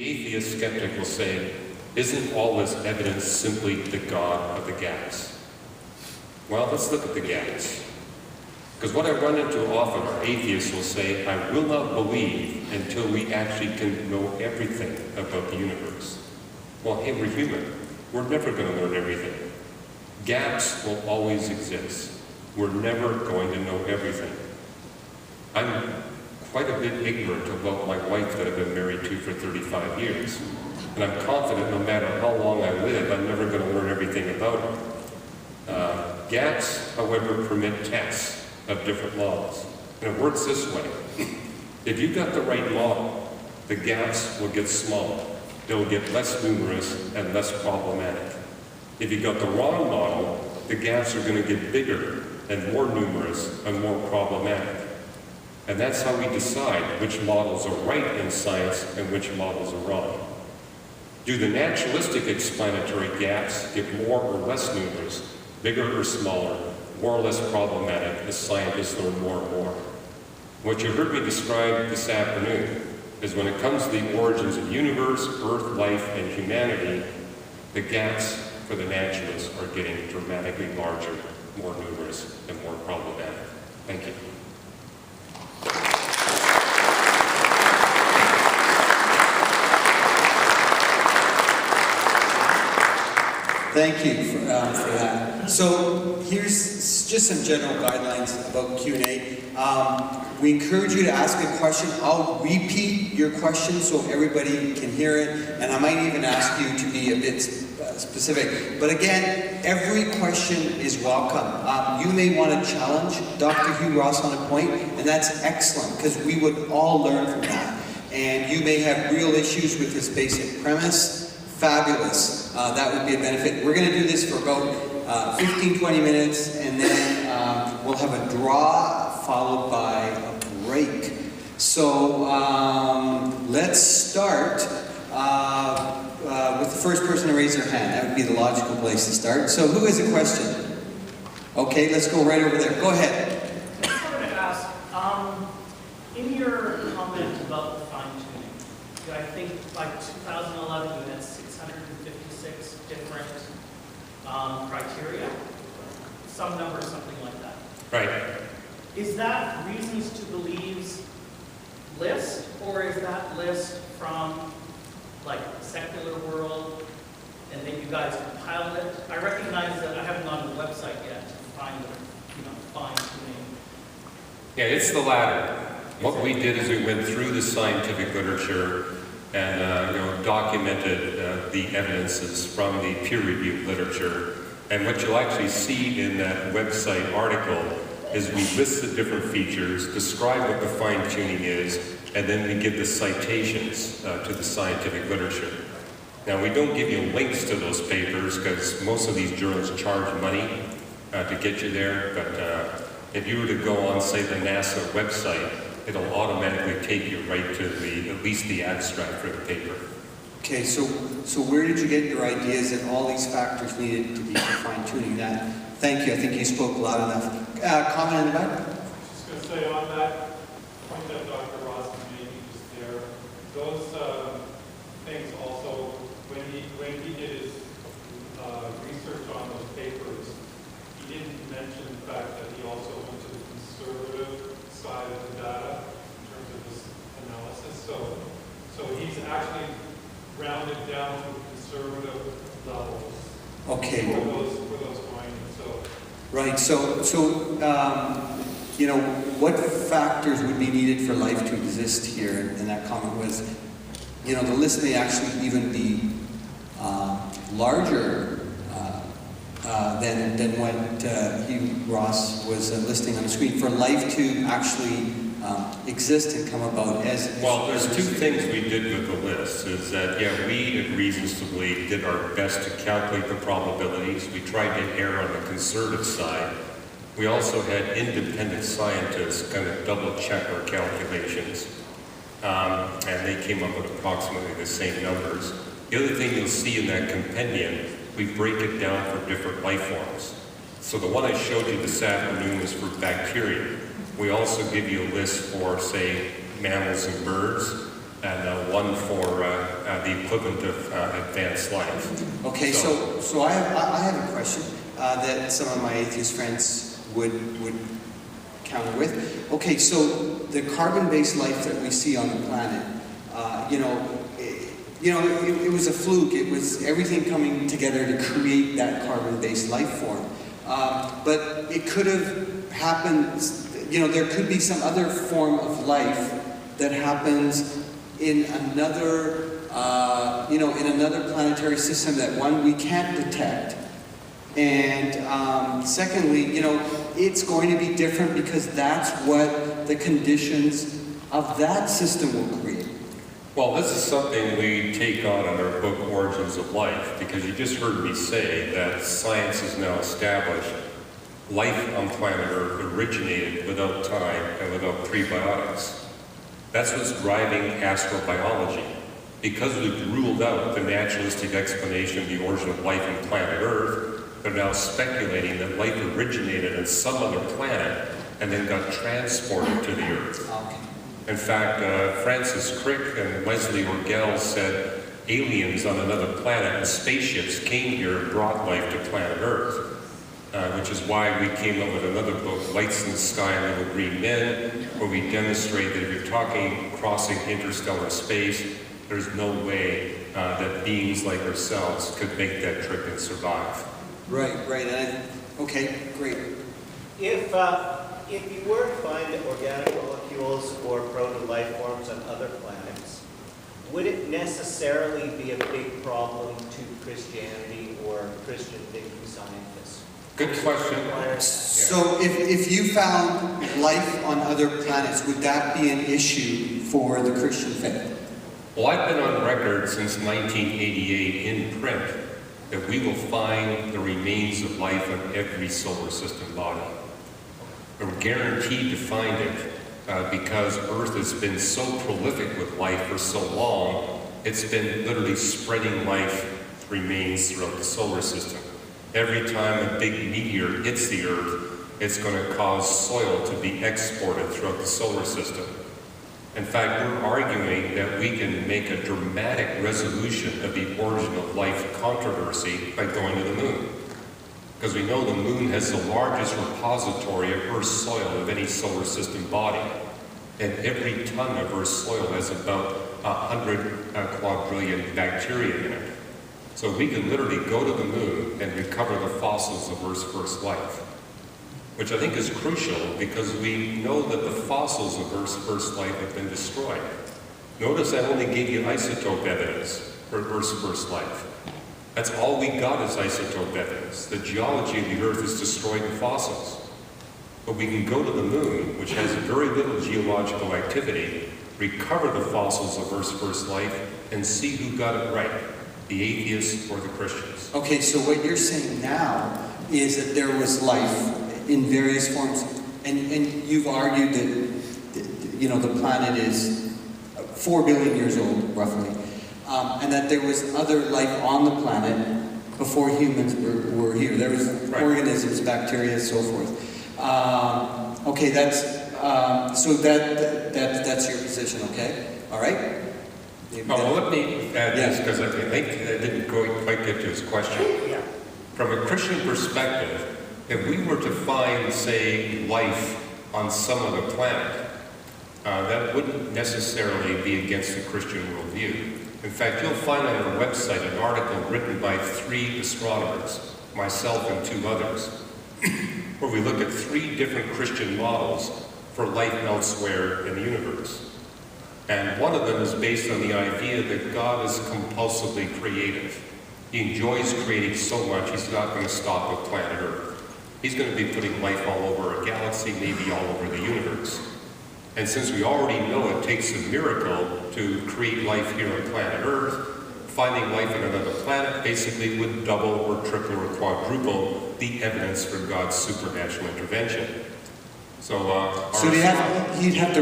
The atheist skeptic will say, isn't all this evidence simply the God of the gaps? Well, let's look at the gaps. Because what I run into often are atheists will say, I will not believe until we actually can know everything about the universe. Well, hey, we're human. We're never going to learn everything. Gaps will always exist. We're never going to know everything. I'm quite a bit ignorant about my wife that I've been married to for 35 years. And I'm confident no matter how long I live, I'm never going to learn everything about her. Gaps, however, permit tests of different models. And it works this way. If you've got the right model, the gaps will get smaller. They'll get less numerous and less problematic. If you've got the wrong model, the gaps are going to get bigger and more numerous and more problematic. And that's how we decide which models are right in science and which models are wrong. Do the naturalistic explanatory gaps get more or less numerous, bigger or smaller, more or less problematic as scientists learn more and more? What you heard me describe this afternoon is when it comes to the origins of the universe, Earth, life, and humanity, the gaps for the naturalists are getting dramatically larger, more numerous, and more problematic. Thank you. Thank you for that. So here's just some general guidelines about Q&A. We encourage you to ask a question. I'll repeat your question so everybody can hear it, and I might even ask you to be a bit specific. But again, every question is welcome. You may want to challenge Dr. Hugh Ross on a point, and that's excellent, because we would all learn from that. And you may have real issues with this basic premise. Fabulous. That would be a benefit. We're going to do this for about 15-20 minutes, and then we'll have a draw followed by a break. So let's start with the first person to raise their hand. That would be the logical place to start. So who has a question? Okay, let's go right over there. Go ahead. I just wanted to ask, in your comment about the fine-tuning, I think by 2011 you had 656 different criteria, some number, something like that. Right. Is that Reasons to Believe's list, or is that list from like the secular world, and then you guys compiled it? I recognize that I haven't gone to the website yet to find the fine-tuning. Yeah, it's the latter. What we did is we went through the scientific literature and documented the evidences from the peer-reviewed literature. And what you'll actually see in that website article is we list the different features, describe what the fine-tuning is, and then we give the citations to the scientific literature. Now, we don't give you links to those papers because most of these journals charge money to get you there, but if you were to go on, say, the NASA website, it'll automatically take you right to at least the abstract for the paper. Okay, so where did you get your ideas that all these factors needed to be fine-tuning that? Thank you, I think you spoke loud enough. Comment in the back? Just going to say on that point that Dr. Ross is making just there, those things also, when he did his research on those papers, he didn't mention the fact that he also went to the conservative side of the data in terms of this analysis. So he's actually rounded down to conservative levels. Okay. For those findings. So. Right, so what factors would be needed for life to exist here? And that comment was, the list may actually even be larger than what Hugh Ross was listing on the screen, for life to actually exist and come about as... Well, there's two things we did with the list, is that, we at Reasons to Believe did our best to calculate the probabilities. We tried to err on the conservative side. We also had independent scientists kind of double-check our calculations, and they came up with approximately the same numbers. The other thing you'll see in that compendium, we break it down for different life forms. So the one I showed you this afternoon was for bacteria. We also give you a list for, say, mammals and birds, and one for the equivalent of advanced life. Okay, so I have a question that some of my atheist friends would counter with. Okay, so the carbon-based life that we see on the planet, it was a fluke. It was everything coming together to create that carbon-based life form. But it could have happened, there could be some other form of life that happens in another, in another planetary system that, one, we can't detect. And secondly, it's going to be different because that's what the conditions of that system will create. Well, this is something we take on in our book, Origins of Life, because you just heard me say that science has now established life on planet Earth originated without time and without prebiotics. That's what's driving astrobiology. Because we've ruled out the naturalistic explanation of the origin of life on planet Earth, they're now speculating that life originated on some other planet and then got transported to the Earth. Okay. In fact, Francis Crick and Leslie Orgel said aliens on another planet and spaceships came here and brought life to planet Earth, which is why we came up with another book, Lights in the Sky and Little Green Men, where we demonstrate that if you're talking crossing interstellar space, there's no way that beings like ourselves could make that trip and survive. Right. Okay, great. If you were to find organic molecules or proto-life forms on other planets, would it necessarily be a big problem to Christianity or Christian thinking scientists? Good question. So if you found life on other planets, would that be an issue for the Christian faith? Well, I've been on record since 1988 in print that we will find the remains of life on every solar system body. We're guaranteed to find it because Earth has been so prolific with life for so long, it's been literally spreading life remains throughout the solar system. Every time a big meteor hits the Earth, it's going to cause soil to be exported throughout the solar system. In fact, we're arguing that we can make a dramatic resolution of the origin of life controversy by going to the moon. Because we know the moon has the largest repository of Earth's soil of any solar system body. And every ton of Earth's soil has about 100 quadrillion bacteria in it. So we can literally go to the moon and recover the fossils of Earth's first life. Which I think is crucial because we know that the fossils of Earth's first life have been destroyed. Notice I only gave you isotope evidence for Earth's first life. That's all we got is isotope evidence. The geology of the Earth is destroyed in fossils. But we can go to the moon, which has very little geological activity, recover the fossils of Earth's first life, and see who got it right, the atheists or the Christians. Okay, so what you're saying now is that there was life in various forms, and you've argued that the planet is 4 billion years old, roughly, and that there was other life on the planet before humans were here. There was organisms, bacteria, so forth. Okay, that's your position. Okay, all right. Well, let me add this because I think I didn't quite get to his question. Yeah. From a Christian perspective, if we were to find, say, life on some other planet, that wouldn't necessarily be against the Christian worldview. In fact, you'll find on our website an article written by 3 astronomers, myself and 2 others, where we look at 3 different Christian models for life elsewhere in the universe. And one of them is based on the idea that God is compulsively creative. He enjoys creating so much, he's not going to stop with planet Earth. He's going to be putting life all over a galaxy, maybe all over the universe. And since we already know it takes a miracle to create life here on planet Earth, finding life on another planet basically would double or triple or quadruple the evidence for God's supernatural intervention. So, he'd have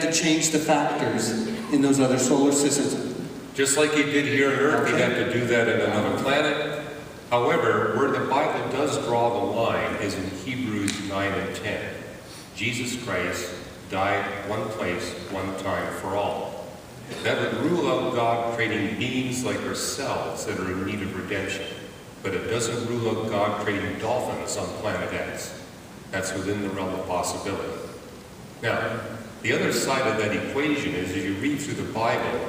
to change the factors in those other solar systems. just like he did here on Earth, he'd have to do that in another planet. However, where the Bible does draw the line is in Hebrews 9 and 10. Jesus Christ died one place, one time for all. That would rule out God creating beings like ourselves that are in need of redemption. But it doesn't rule out God creating dolphins on planet X. That's within the realm of possibility. Now, the other side of that equation is, as you read through the Bible,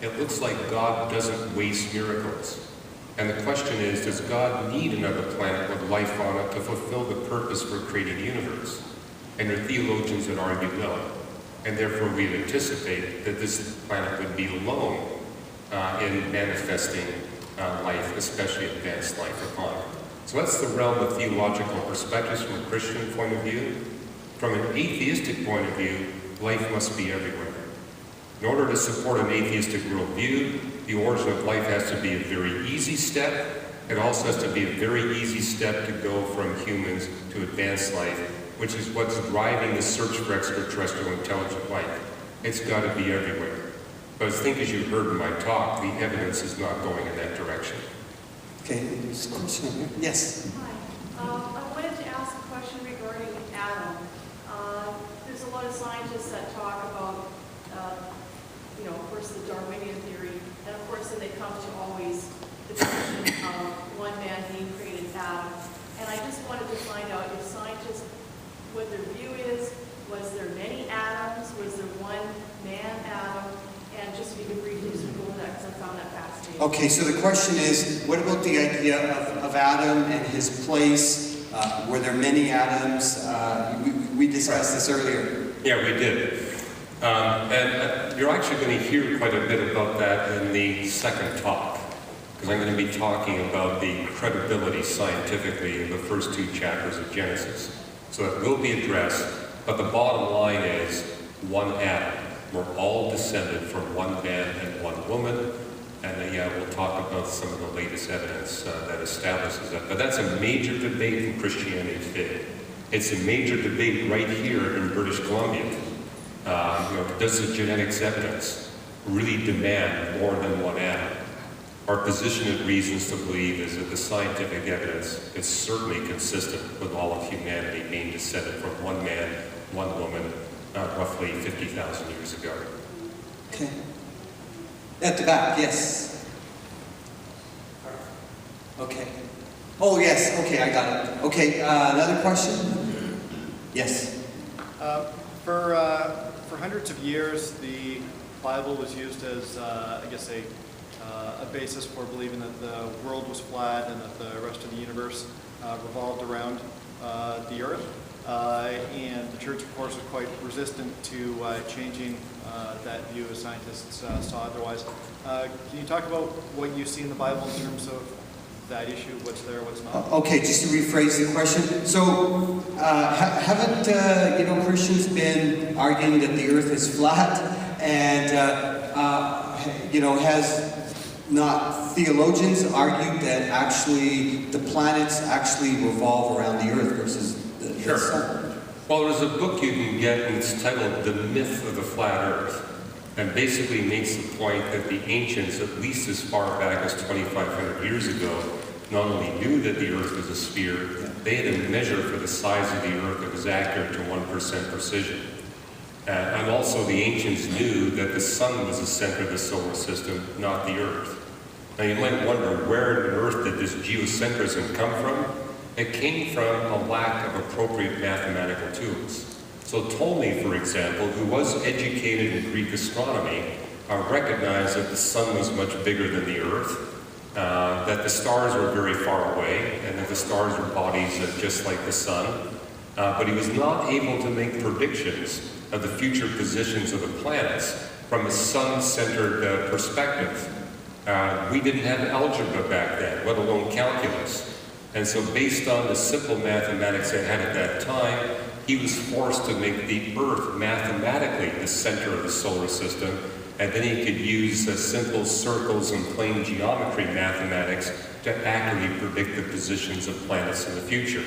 it looks like God doesn't waste miracles. And the question is, does God need another planet with life on it to fulfill the purpose for creating the universe? And there are theologians that argue no. And therefore we anticipate that this planet would be alone in manifesting life, especially advanced life upon it. So that's the realm of theological perspectives from a Christian point of view. From an atheistic point of view, life must be everywhere. In order to support an atheistic worldview, the origin of life has to be a very easy step. It also has to be a very easy step to go from humans to advanced life, which is what's driving the search for extraterrestrial intelligent life. It's got to be everywhere. But I think, as you heard in my talk, the evidence is not going in that direction. Okay, there's a question over here. Yes. Hi. I wanted to ask a question regarding Adam. There's a lot of scientists that talk about, of course, the Darwinian theory, and of course, then they come to always the question of one man being created Adam. And I just wanted to find out if scientists, what their view is, was there many Adams, was there one man Adam, and just if you could briefly just go over that, because I found that fascinating. Okay, so the question is, what about the idea of Adam and his place? Were there many Adams? We discussed this earlier. Yeah, we did. And you're actually going to hear quite a bit about that in the second talk, because I'm going to be talking about the credibility scientifically in the first 2 chapters of Genesis. So that will be addressed, but the bottom line is one Adam. We're all descended from one man and one woman, and we'll talk about some of the latest evidence that establishes that. But that's a major debate in Christianity today. It's a major debate right here in British Columbia. Does the genetics evidence really demand more than one Adam? Our position at Reasons to Believe is that the scientific evidence is certainly consistent with all of humanity being descended from one man, one woman, roughly 50,000 years ago. Okay. At the back, yes. Okay. Oh, yes. Okay, I got it. Okay, another question? Yes. For hundreds of years, the Bible was used as, a basis for believing that the world was flat and that the rest of the universe revolved around the Earth. And the church, of course, was quite resistant to changing that view as scientists saw otherwise. Can you talk about what you see in the Bible in terms of that issue, what's there, what's not? Okay, just to rephrase the question. So, haven't Christians been arguing that the Earth is flat, and has not theologians argued that actually the planets actually revolve around the Earth versus the sun? Well, there's a book you can get, and it's titled The Myth of the Flat Earth, and basically makes the point that the ancients, at least as far back as 2,500 years ago, not only knew that the Earth was a sphere, they had a measure for the size of the Earth that was accurate to 1% precision. And also the ancients knew that the sun was the center of the solar system, not the Earth. Now you might wonder, where on earth did this geocentrism come from? It came from a lack of appropriate mathematical tools. So Ptolemy, for example, who was educated in Greek astronomy, recognized that the sun was much bigger than the Earth, that the stars were very far away, and that the stars were bodies just like the sun. But he was not able to make predictions of the future positions of the planets from a sun-centered perspective. We didn't have algebra back then, let alone calculus. And so based on the simple mathematics they had at that time, he was forced to make the Earth mathematically the center of the solar system, and then he could use simple circles and plane geometry mathematics to accurately predict the positions of planets in the future.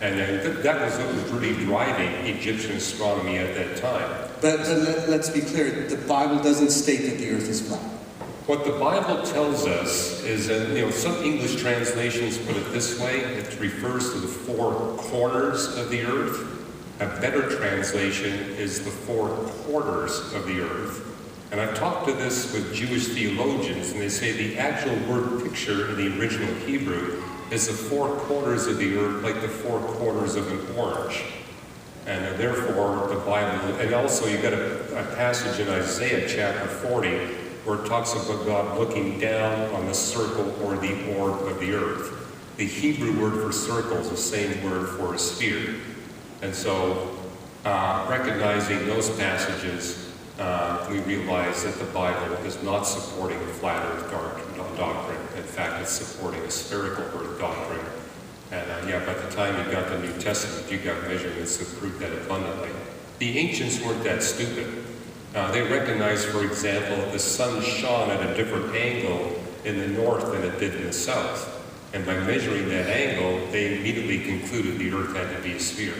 And that was what was really driving Egyptian astronomy at that time. But let's be clear, the Bible doesn't state that the Earth is flat. What the Bible tells us is that, some English translations put it this way: it refers to the 4 corners of the earth. A better translation is the 4 quarters of the earth. And I've talked to this with Jewish theologians, and they say the actual word picture in the original Hebrew is the four quarters of the earth like the four quarters of an orange. And therefore, the Bible, and also you've got a passage in Isaiah chapter 40 where it talks about God looking down on the circle or the orb of the earth. The Hebrew word for circle is the same word for a sphere. And so, recognizing those passages, we realize that the Bible is not supporting a flat earth doctrine. In fact, it's supporting a spherical earth doctrine. And yeah, by the time you got the New Testament, you got measurements that proved that abundantly. The ancients weren't that stupid. They recognized, for example, that the sun shone at a different angle in the north than it did in the south. And by measuring that angle, they immediately concluded the earth had to be a sphere.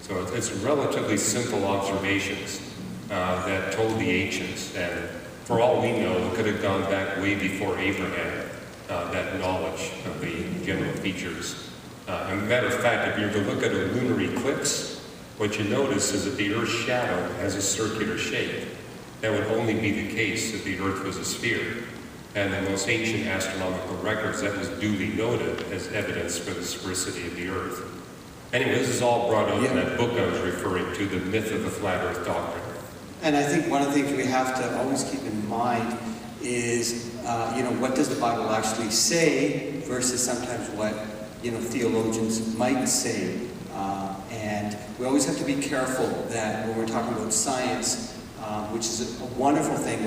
So it's relatively simple observations that told the ancients. And for all we know, it could have gone back way before Abraham, that knowledge of the general features. As a matter of fact, if you were to look at a lunar eclipse, what you notice is that the Earth's shadow has a circular shape. That would only be the case if the Earth was a sphere. And in most ancient astronomical records, that was duly noted as evidence for the sphericity of the Earth. Anyway, this is all brought out in that book I was referring to, The Myth of the Flat Earth Doctrine. And I think one of the things we have to always keep in mind is, what does the Bible actually say versus sometimes what, theologians might say. And we always have to be careful that when we're talking about science, which is a wonderful thing,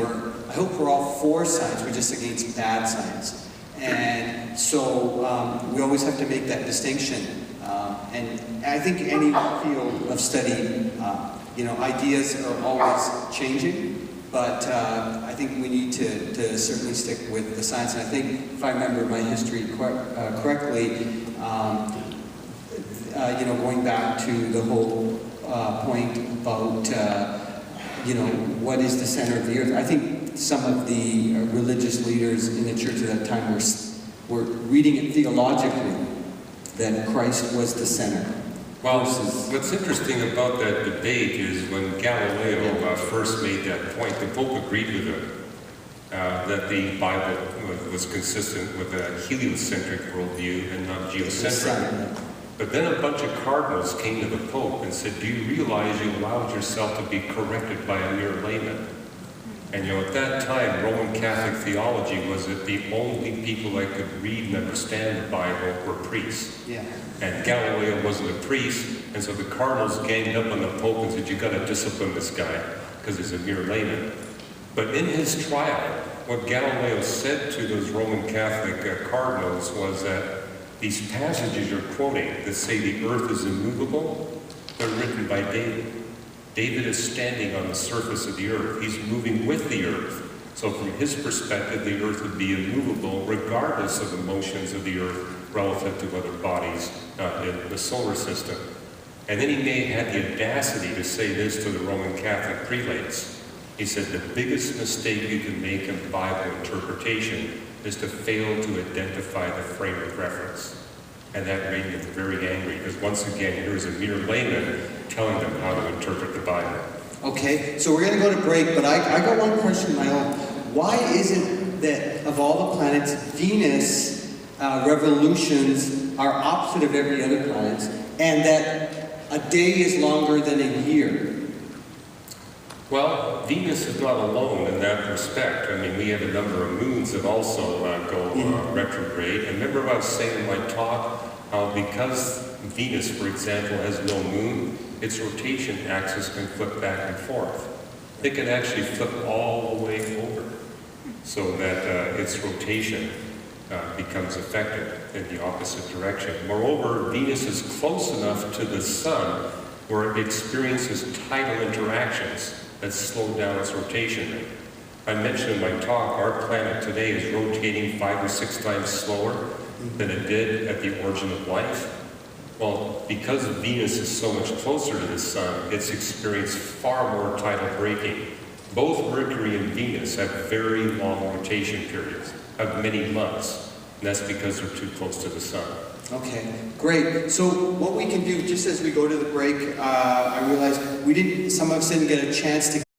I hope we're all for science, we're just against bad science. And so we always have to make that distinction. And I think any field of study, ideas are always changing, but I think we need to certainly stick with the science. And I think, if I remember my history correctly, going back to the whole point about, what is the center of the earth, I think some of the religious leaders in the church at that time were reading it theologically, that Christ was the center. Well, what's interesting about that debate is when Galileo first made that point, the Pope agreed with him that the Bible was consistent with a heliocentric worldview and not geocentric. But then a bunch of cardinals came to the Pope and said, do you realize you allowed yourself to be corrected by a mere layman? And at that time, Roman Catholic theology was that the only people that could read and understand the Bible were priests. Yeah. And Galileo wasn't a priest, and so the cardinals ganged up on the Pope and said, you've got to discipline this guy, because he's a mere layman. But in his trial, what Galileo said to those Roman Catholic cardinals was that these passages you're quoting that say the earth is immovable, they're written by David. David is standing on the surface of the earth. He's moving with the earth. So from his perspective, the earth would be immovable regardless of the motions of the earth relative to other bodies in the solar system. And then he may have had the audacity to say this to the Roman Catholic prelates. He said, the biggest mistake you can make in Bible interpretation is to fail to identify the frame of reference. And that made me very angry, because once again, here's a mere layman telling them how to interpret the Bible. Okay, so we're going to go to break, but I got one question of my own. Why is it that of all the planets, Venus revolutions are opposite of every other planet, and that a day is longer than a year? Well, Venus is not alone in that respect. I mean, we have a number of moons that also go retrograde. And remember what I was saying in my talk, because Venus, for example, has no moon, its rotation axis can flip back and forth. It can actually flip all the way over, so that its rotation becomes effective in the opposite direction. Moreover, Venus is close enough to the sun where it experiences tidal interactions that slow down its rotation rate. I mentioned in my talk, our planet today is rotating 5 or 6 times slower than it did at the origin of life. Well, because Venus is so much closer to the sun, it's experienced far more tidal braking. Both Mercury and Venus have very long rotation periods of many months, and that's because they're too close to the sun. Okay, great. So what we can do, just as we go to the break, I realize some of us didn't get a chance to